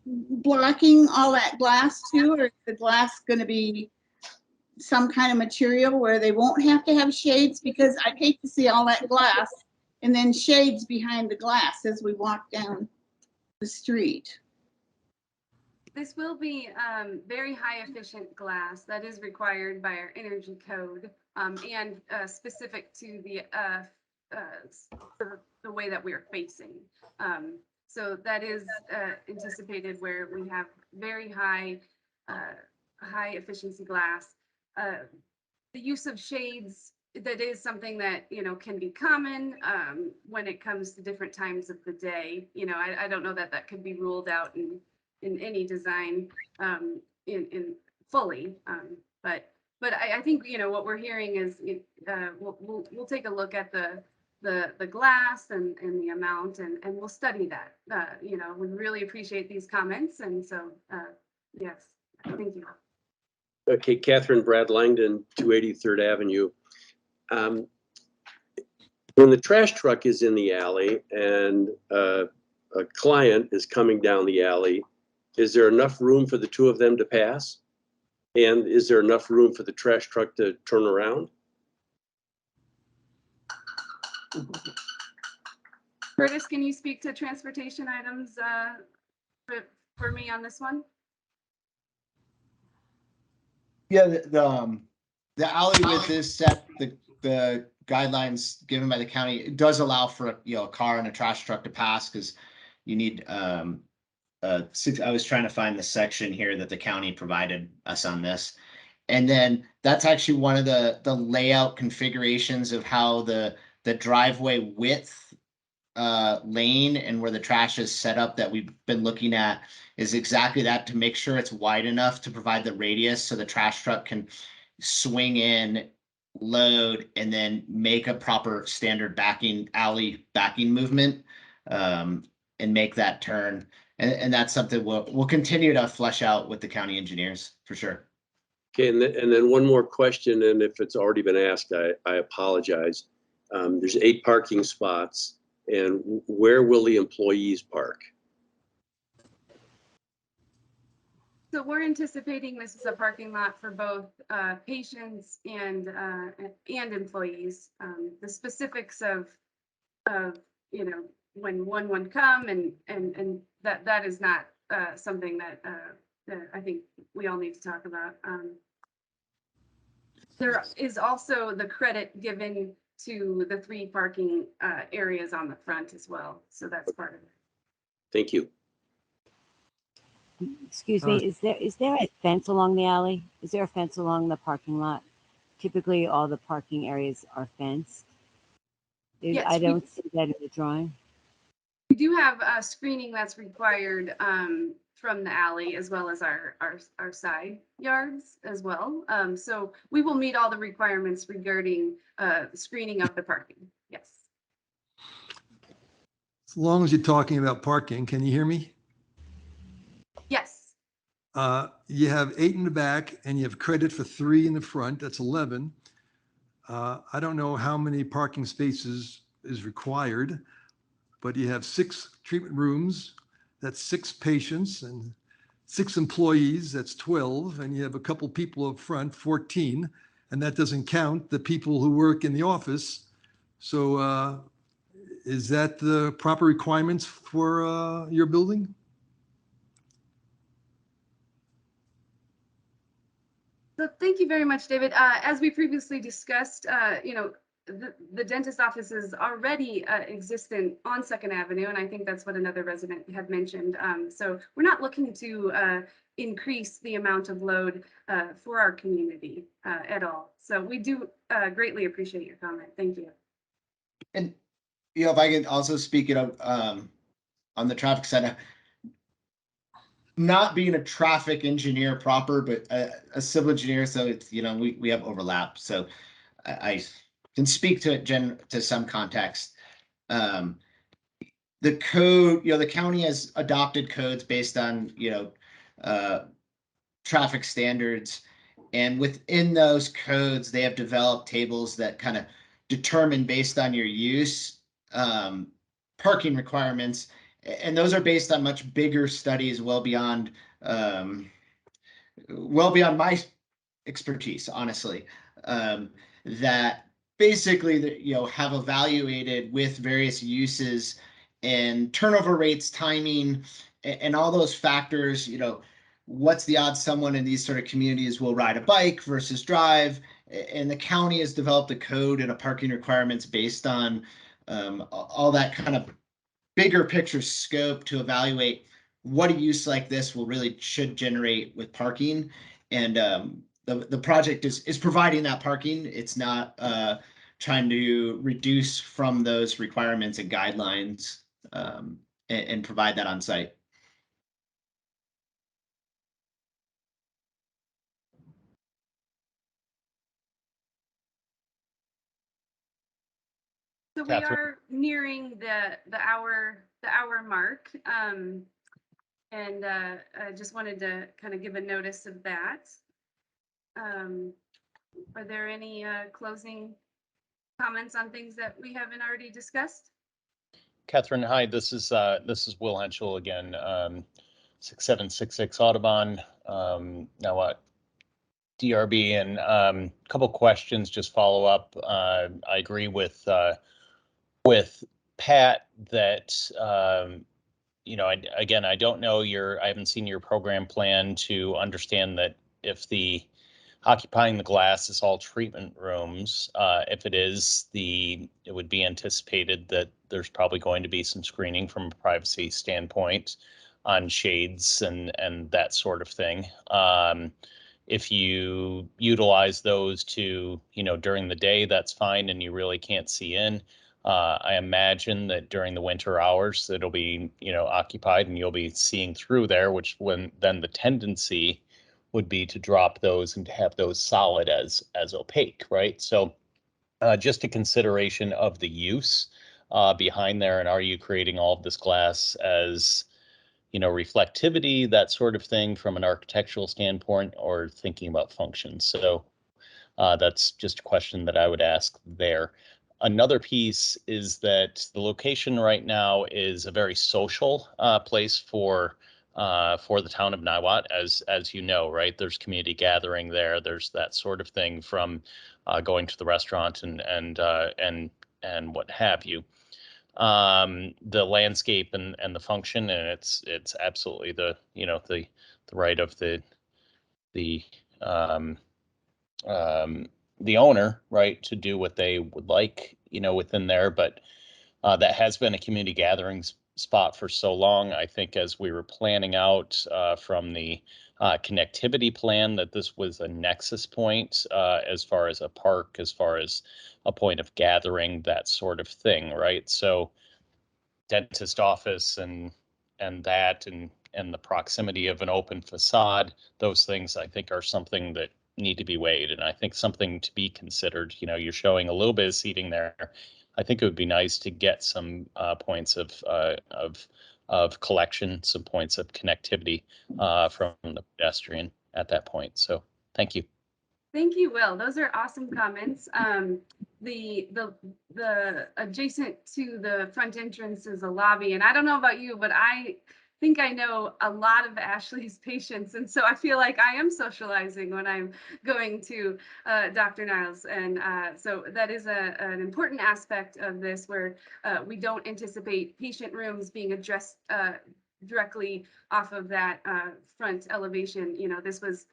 blocking all that glass too, or is the glass going to be some kind of material where they won't have to have shades? Because I hate to see all that glass and then shades behind the glass as we walk down the street. This will be very high efficient glass that is required by our energy code, and specific to the way that we are facing. So that is anticipated where we have very high efficiency glass. The use of shades, that is something that can be common when it comes to different times of the day. I don't know that could be ruled out in any design in fully, but I think what we're hearing is we'll take a look at the glass and the amount, and we'll study that. We really appreciate these comments, and so yes, thank you. Okay, Catherine Brad Langdon, 280 3rd Avenue. When the trash truck is in the alley and a client is coming down the alley, is there enough room for the two of them to pass? And is there enough room for the trash truck to turn around? Curtis, can you speak to transportation items for me on this one? Yeah, the alley with this set, the guidelines given by the county, it does allow for a car and a trash truck to pass, because you need I was trying to find the section here that the county provided us on this. And then that's actually one of the layout configurations of how the driveway width lane and where the trash is set up that we've been looking at is exactly that, to make sure it's wide enough to provide the radius so the trash truck can swing in, load, and then make a proper standard alley backing movement, and make that turn. And that's something we'll continue to flesh out with the county engineers for sure. Okay, and then one more question, and if it's already been asked, I apologize. There's 8 parking spots, and where will the employees park? So we're anticipating this is a parking lot for both patients and employees. The specifics of when one come and that is not something that I think we all need to talk about. There is also the credit given to the 3 parking areas on the front as well. So that's part of it. Thank you. Excuse me, is there a fence along the alley? Is there a fence along the parking lot? Typically, all the parking areas are fenced. Yes, I don't see that in the drawing. We do have screening that's required from the alley as well as our side yards as well. So we will meet all the requirements regarding screening of the parking. Yes. As long as you're talking about parking, can you hear me? Yes. You have 8 in the back and you have credit for 3 in the front. That's 11. I don't know how many parking spaces is required, but you have 6 treatment rooms. That's 6 patients and 6 employees. That's 12. And you have a couple people up front, 14. And that doesn't count the people who work in the office. So is that the proper requirements for your building? So thank you very much, David. As we previously discussed, the dentist office is already existent on 2nd Avenue, and I think that's what another resident had mentioned. So we're not looking to increase the amount of load for our community at all. So we do greatly appreciate your comment. Thank you. And, if I could also speak on the traffic side, not being a traffic engineer proper, but a civil engineer. So it's, we have overlap. So I can speak to it to some context. The code, the county has adopted codes based on, traffic standards. And within those codes, they have developed tables that kind of determine based on your use, parking requirements. And those are based on much bigger studies, well beyond my expertise, honestly, that basically have evaluated with various uses and turnover rates, timing, and all those factors. What's the odds someone in these sort of communities will ride a bike versus drive? And the county has developed a code and a parking requirements based on all that kind of bigger picture scope to evaluate what a use like this should generate with parking. And the project is providing that parking. It's not trying to reduce from those requirements and guidelines and provide that on site. So we are nearing the hour mark, and I just wanted to kind of give a notice of that. Are there any closing comments on things that we haven't already discussed? Catherine, hi. This is Will Henschel again. 6766 Audubon. Now what? DRB, and a couple questions. Just follow up. I agree with Pat that I don't know I haven't seen your program plan to understand that if the occupying the glass is all treatment rooms, if it is, it would be anticipated that there's probably going to be some screening from a privacy standpoint on shades and that sort of thing. If you utilize those to, during the day, that's fine, and you really can't see in. I imagine that during the winter hours, it'll be, occupied and you'll be seeing through there, then the tendency would be to drop those and to have those solid as opaque, right? So just a consideration of the use behind there, and are you creating all of this glass as reflectivity, that sort of thing from an architectural standpoint, or thinking about function? So that's just a question that I would ask there. Another piece is that the location right now is a very social place for the town of Niwot, as you know, right? There's community gathering there. There's that sort of thing from going to the restaurant and what have you. the landscape and the function, and it's absolutely the, you know, the right of the um, the owner, right, to do what they would like, you know, within there. But that has been a community gathering spot for so long. I think as we were planning out from the connectivity plan, that this was a nexus point as far as a park, as far as a point of gathering, that sort of thing, right? So dentist office and that and the proximity of an open facade, those things I think are something that need to be weighed, and I think something to be considered. You know, you're showing a little bit of seating there. I think it would be nice to get some points of collection, some points of connectivity from the pedestrian at that point. So thank you. Thank you, Will. Those are awesome comments. The adjacent to the front entrance is a lobby, and I don't know about you, but I think I know a lot of Ashley's patients, and so I feel like I am socializing when I'm going to Dr. Niles, and so that is an important aspect of this, where we don't anticipate patient rooms being addressed directly off of that front elevation. You know, this was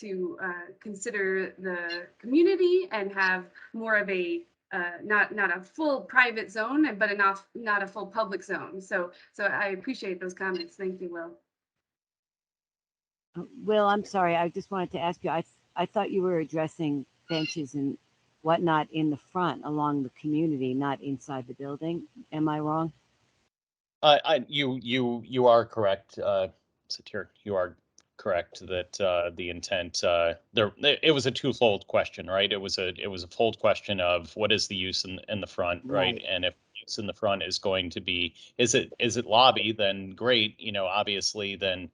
to consider the community and have more of a not a full private zone, but not a full public zone. So I appreciate those comments. Thank you, Will. Will, I'm sorry. I just wanted to ask you. I thought you were addressing benches and whatnot in the front along the community, not inside the building. Am I wrong? You are correct, Satir. You are correct that the intent there it was a twofold question, right? It was a fold question of what is the use in the front, right? Right. And if use in the front is going to be, is it lobby, then great. You know, obviously then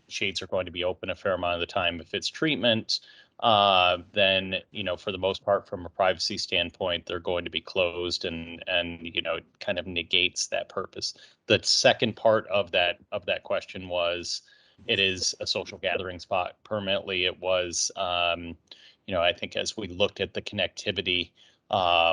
shades are going to be open a fair amount of the time. If it's treatment, then, you know, for the most part, from a privacy standpoint, they're going to be closed, and you know, it kind of negates that purpose. The second part of that question was, it is a social gathering spot permanently. It was, you know, I think as we looked at the connectivity,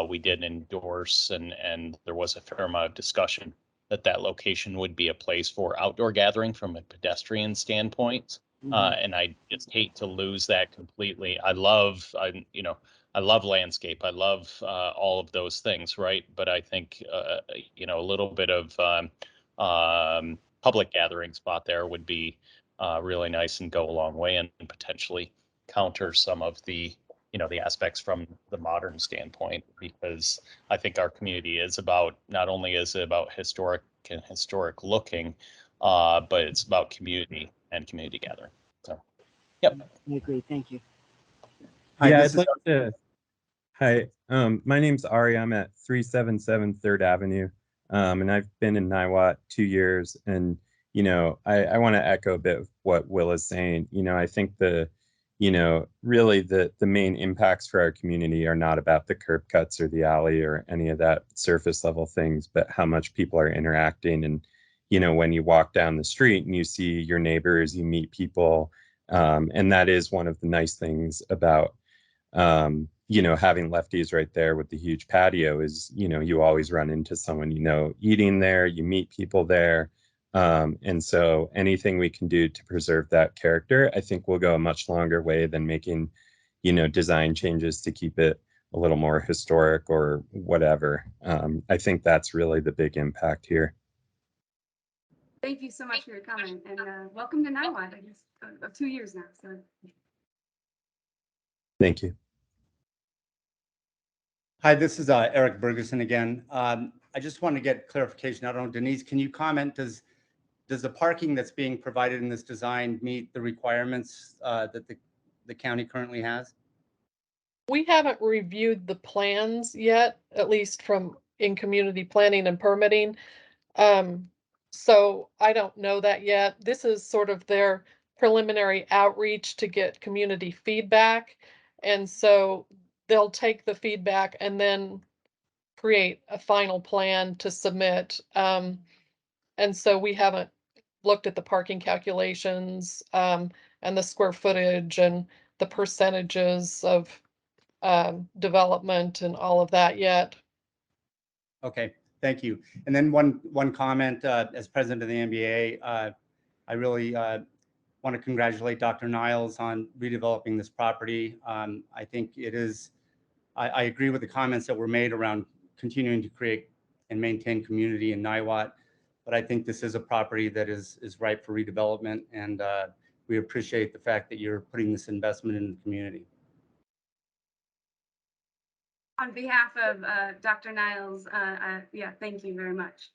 we did endorse, and there was a fair amount of discussion that location would be a place for outdoor gathering from a pedestrian standpoint. And I just hate to lose that completely. I love landscape. I love all of those things, right? But I think, you know, a little bit of public gathering spot there would be really nice and go a long way, and potentially counter some of the, you know, the aspects from the modern standpoint, because I think our community is about, not only is it about historic looking, but it's about community and community gathering. So, yep. I agree. Thank you. Hi, Yeah, this I'd is like to. Hi, my name's Ari. I'm at 377 3rd Avenue, and I've been in Niwot 2 years. And you know, I want to echo a bit of what Will is saying. You know, I think really the main impacts for our community are not about the curb cuts or the alley or any of that surface level things, but how much people are interacting. And you know, when you walk down the street and you see your neighbors, you meet people, and that is one of the nice things about you know, having Lefties right there with the huge patio is, you know, you always run into someone, you know, eating there, you meet people there. And so anything we can do to preserve that character, I think will go a much longer way than making, you know, design changes to keep it a little more historic or whatever. I think that's really the big impact here. Thank you so much for your comment, and welcome to Niwot. I guess 2 years now. So. Thank you. Hi, this is Eric Bergerson again. I just want to get clarification. I don't know, Denise, can you comment? Does the parking that's being provided in this design meet the requirements that the county currently has? We haven't reviewed the plans yet, at least in community planning and permitting. So I don't know that yet. This is sort of their preliminary outreach to get community feedback. And so they'll take the feedback and then create a final plan to submit. And so we haven't looked at the parking calculations, and the square footage and the percentages of development and all of that yet. Okay, Thank you. And then one comment, as president of the NBA, I really want to congratulate Dr. Niles on redeveloping this property. I think it is, I agree with the comments that were made around continuing to create and maintain community in Niwot, but I think this is a property that is ripe for redevelopment, and we appreciate the fact that you're putting this investment in the community. On behalf of Dr. Niles, yeah, thank you very much.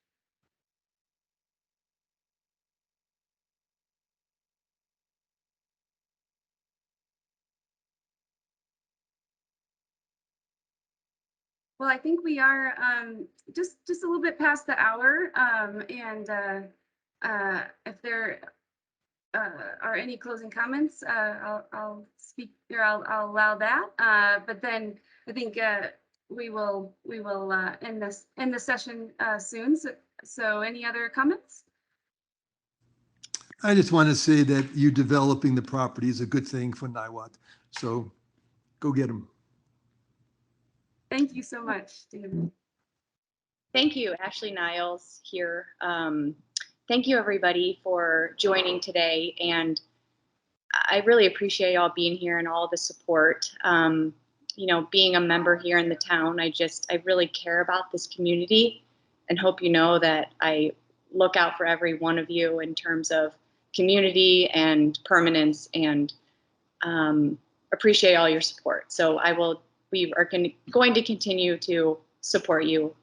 Well, I think we are just a little bit past the hour, and if there are any closing comments, I'll speak or I'll allow that. But then I think we will end the session soon. So any other comments? I just want to say that you developing the property is a good thing for Niwot. So go get them. Thank you so much, David. Thank you, Ashley Niles here. Thank you, everybody, for joining today. And I really appreciate y'all being here and all the support. You know, being a member here in the town, I really care about this community and hope you know that I look out for every one of you in terms of community and permanence, and appreciate all your support. So we are going to continue to support you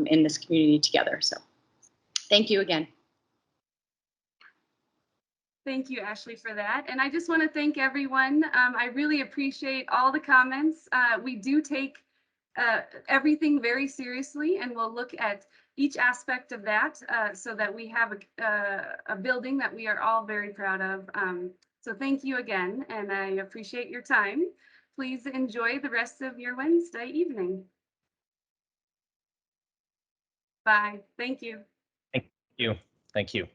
in this community together. So thank you again. Thank you, Ashley, for that. And I just want to thank everyone. I really appreciate all the comments. We do take everything very seriously, and we'll look at each aspect of that so that we have a building that we are all very proud of. So thank you again, and I appreciate your time. Please enjoy the rest of your Wednesday evening. Bye. Thank you. Thank you. Thank you.